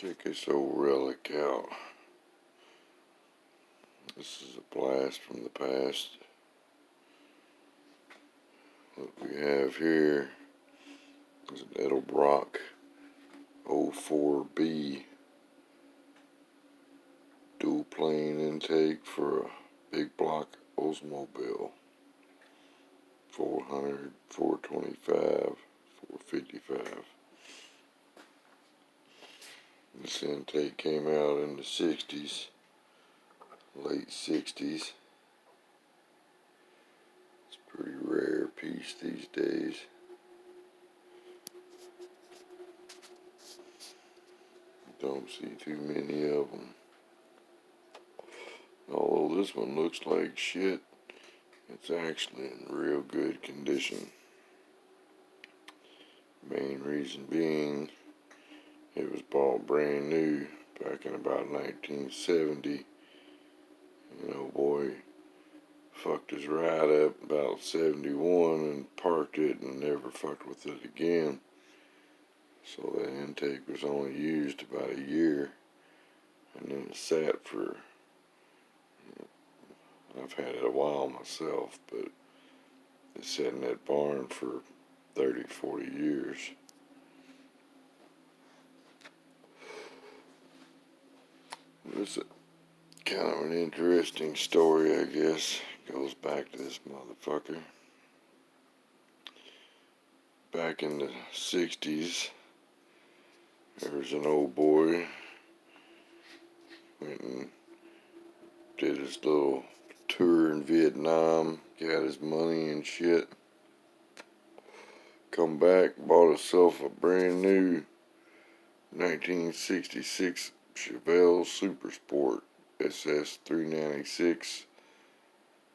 Check this old relic out. This is a blast from the past. What we have here is an Edelbrock O4B dual plane intake for a big block Oldsmobile. 400, 425, 455. This intake came out in the 60s, late 60s. It's a pretty rare piece these days. Don't see too many of them. Although this one looks like shit, it's actually in real good condition. Main reason being, it was bought brand new back in about 1970. And oh boy, fucked his ride up about 71 and parked it and never fucked with it again. So that intake was only used about a year, and then it sat for, I've had it a while myself, but it sat in that barn for 30, 40 years. It's kind of an interesting story, I guess. It goes back to this motherfucker. Back in the 60s, there was an old boy went and did his little tour in Vietnam, got his money and shit. Come back, bought himself a brand new 1966 Chevelle Super Sport SS 396,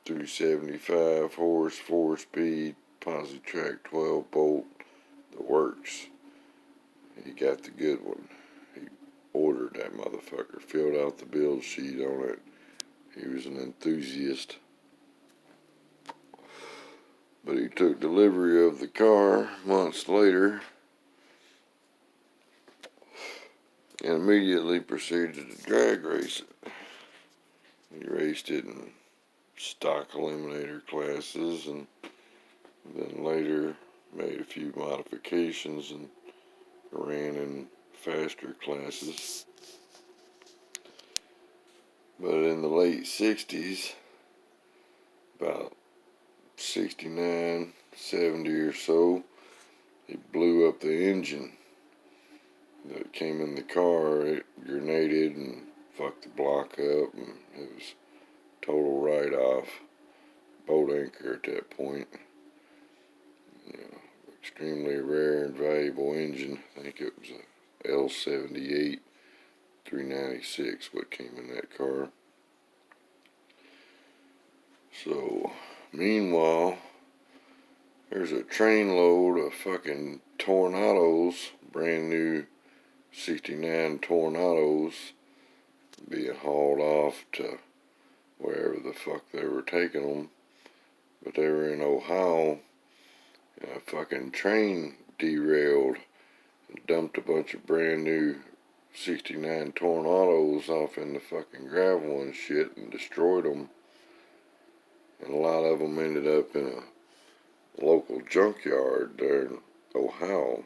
375 horse, 4-speed, Posi-Track 12 bolt, the works. He got the good one. He ordered that motherfucker, filled out the build sheet on it. He was an enthusiast. But he took delivery of the car months later and immediately proceeded to drag race it. He raced it in stock eliminator classes and then later made a few modifications and ran in faster classes. But in the late 60s, about 69, 70 or so, he blew up the engine that came in the car. It grenaded and fucked the block up, and it was total write-off, boat anchor at that point. You know, extremely rare and valuable engine. I think it was a L78 396 what came in that car. So meanwhile, there's a trainload of fucking Tornados, brand new 69 Tornados, being hauled off to wherever the fuck they were taking them. But they were in Ohio, and a fucking train derailed and dumped a bunch of brand new 69 Tornados off in the fucking gravel and shit and destroyed them. And a lot of them ended up in a local junkyard there in Ohio.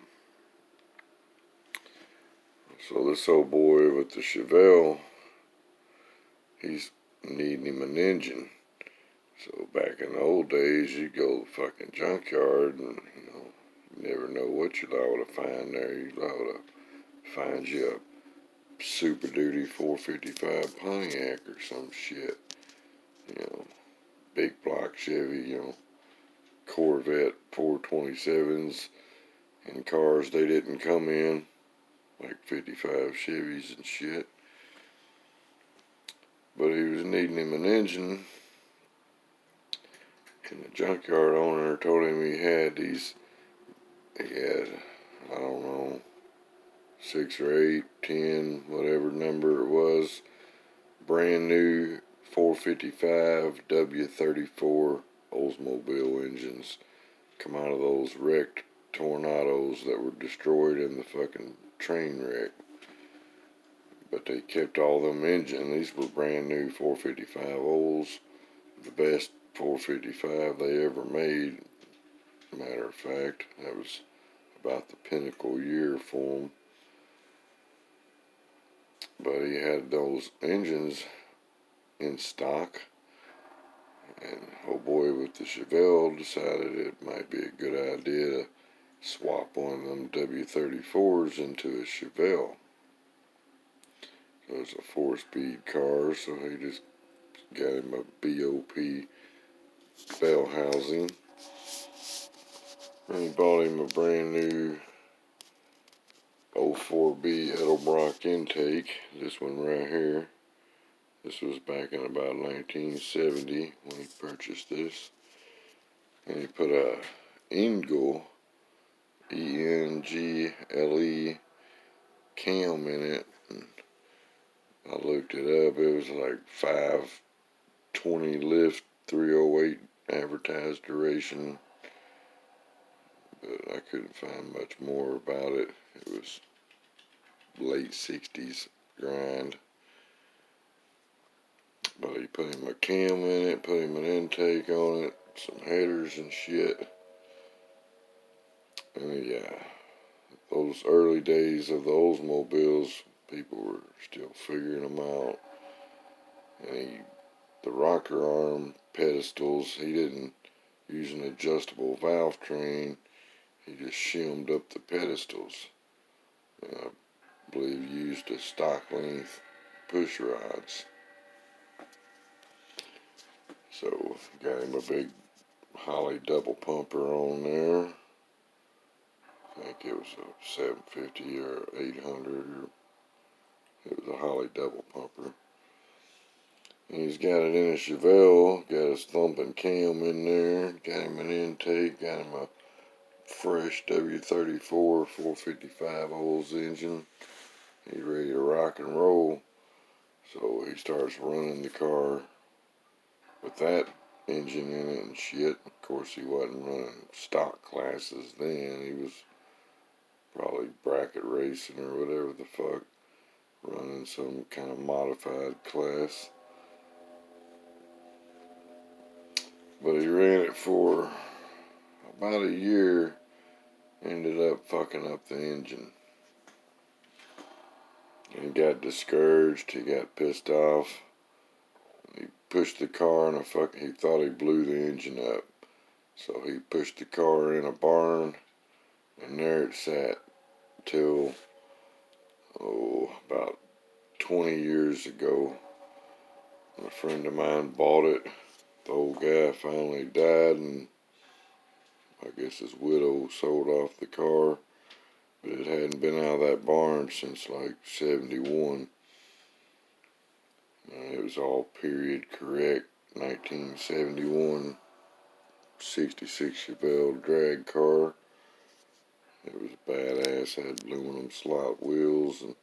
So this old boy with the Chevelle, he's needing him an engine. So back in the old days, you'd go to the fucking junkyard and, you never know what you're liable to find there. You're liable to find you a Super Duty 455 Pontiac or some shit. Big block Chevy, Corvette 427s and cars they didn't come in, like 55 Chevys and shit. But he was needing him an engine, and the junkyard owner told him he had, I don't know, 6 or 8, 10, whatever number it was, brand new 455 W34 Oldsmobile engines come out of those wrecked Tornados that were destroyed in the fucking train wreck. but they kept all them engines. These were brand new 455 Olds, the best 455 they ever made. Matter of fact, that was about the pinnacle year for them. But he had those engines in stock, and oh boy, with the Chevelle, decided it might be a good idea to swap one of them W34s into a Chevelle. So it's a 4-speed car, so he just got him a BOP bell housing. And he bought him a brand new O4B Edelbrock intake. This one right here. This was back in about 1970 when he purchased this. And he put a Engle, E-N-G-L-E, cam in it. And I looked it up. It was like 520 lift, 308 advertised duration. But I couldn't find much more about it. It was late 60s grind. But he put him a cam in it, put him an intake on it, some headers and shit. And yeah, those early days of the Oldsmobiles, people were still figuring them out. And the rocker arm pedestals, he didn't use an adjustable valve train. He just shimmed up the pedestals. And I believe he used a stock length push rods. So got him a big Holley double pumper on there. I think it was a 750 or 800. Or it was a Holley double pumper. And he's got it in a Chevelle. Got his thumping cam in there. Got him an intake. Got him a fresh W34 455 Olds engine. He's ready to rock and roll. So he starts running the car with that engine in it and shit. Of course, he wasn't running stock classes then. He was probably bracket racing or whatever the fuck, running some kind of modified class. But he ran it for about a year, ended up fucking up the engine. And he got discouraged, he got pissed off. He pushed the car in he thought he blew the engine up. So he pushed the car in a barn, and there it sat till, about 20 years ago. A friend of mine bought it. The old guy finally died, and I guess his widow sold off the car. But it hadn't been out of that barn since like 71. It was all period correct. 1971 '66 Chevelle drag car. It was badass. It had aluminum slot wheels and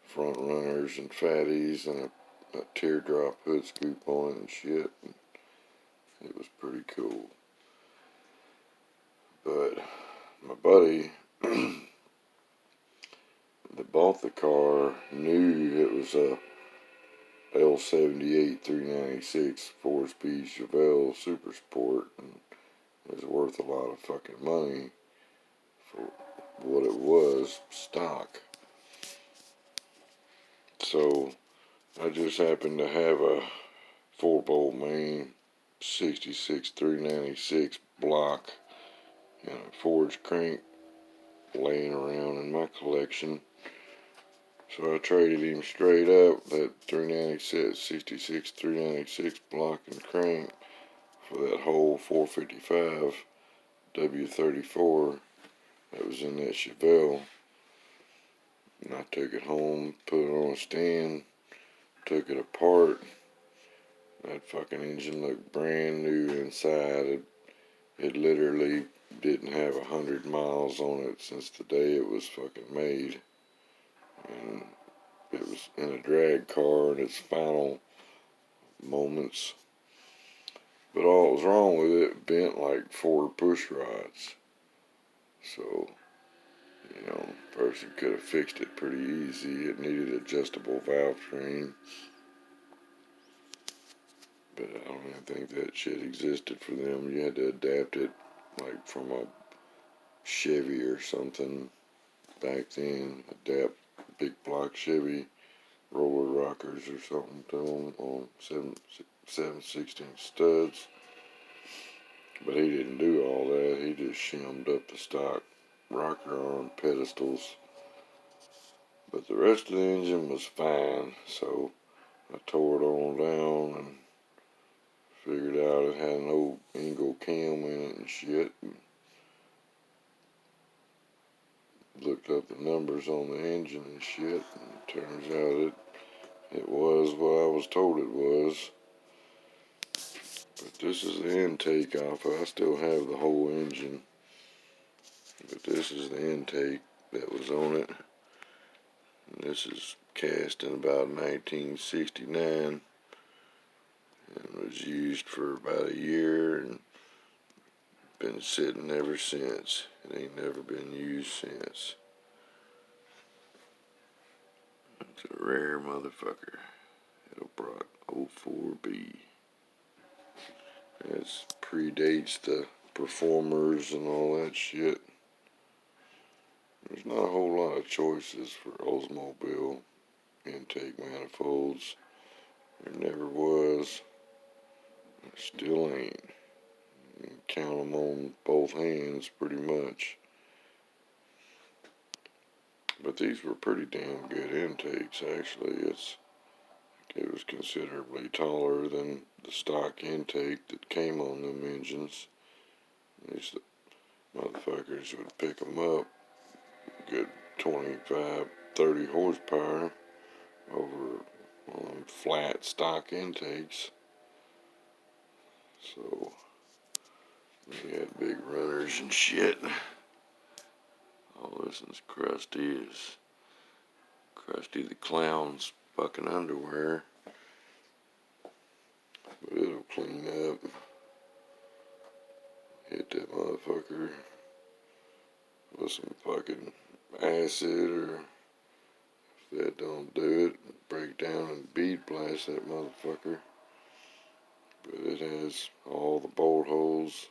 front runners and fatties and a teardrop hood scoop on it and shit. And it was pretty cool. But my buddy that bought the car knew it was a L78 396 4-speed Chevelle Super Sport, and it was worth a lot of fucking money for what it was, stock. So I just happened to have a 4-bolt main 66 396 block and a forged crank laying around in my collection. So I traded him straight up that 66 396 block and crank for that whole 455 W34 that was in that Chevelle. And I took it home, put it on a stand, took it apart. That fucking engine looked brand new inside. It literally didn't have 100 miles on it since the day it was fucking made. And it was in a drag car in its final moments. But all that was wrong with it bent like 4 push rods. So, course, you could have fixed it pretty easy. It needed adjustable valve train. But I don't even think that shit existed for them. You had to adapt it like from a Chevy or something back then. Adapt big block Chevy roller rockers or something to them on 7/16 studs. But he didn't do all that. He just shimmed up the stock rocker arm pedestals. But the rest of the engine was fine, so I tore it on down and figured out it had an old Engel cam in it and shit. And looked up the numbers on the engine and shit, and it turns out it was what I was told it was. But this is the intake off. I still have the whole engine, but this is the intake that was on it. And this is cast in about 1969 and was used for about a year and been sitting ever since. It ain't never been used since. It's a rare motherfucker. Edelbrock O4B. It predates the Performers and all that shit. There's not a whole lot of choices for Oldsmobile intake manifolds. There never was. There still ain't. You can count them on both hands pretty much. But these were pretty damn good intakes, actually. It was considerably taller than the stock intake that came on them engines. These motherfuckers would pick them up good 25, 30 horsepower over flat stock intakes. So we had big runners and shit. All this is Krusty the Clown's fucking underwear. But it'll clean up. Hit that motherfucker with some fucking acid, or if that don't do it, break down and bead blast that motherfucker. But it has all the bolt holes,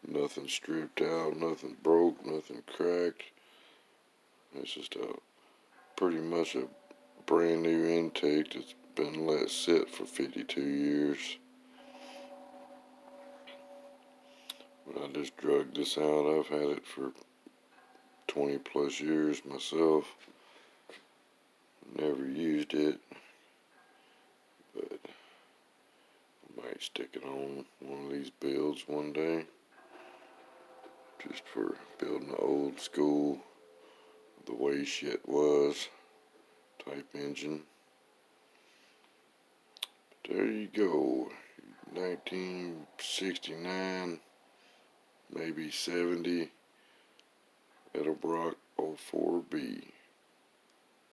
nothing stripped out, nothing broke, nothing cracked. It's just pretty much a brand new intake that's been let sit for 52 years. But I just drug this out. I've had it for 20 plus years myself. Never used it, but I might stick it on one of these builds one day, just for building an old school, the way shit was type engine. But there you go, 1969, maybe 70, Edelbrock O4B.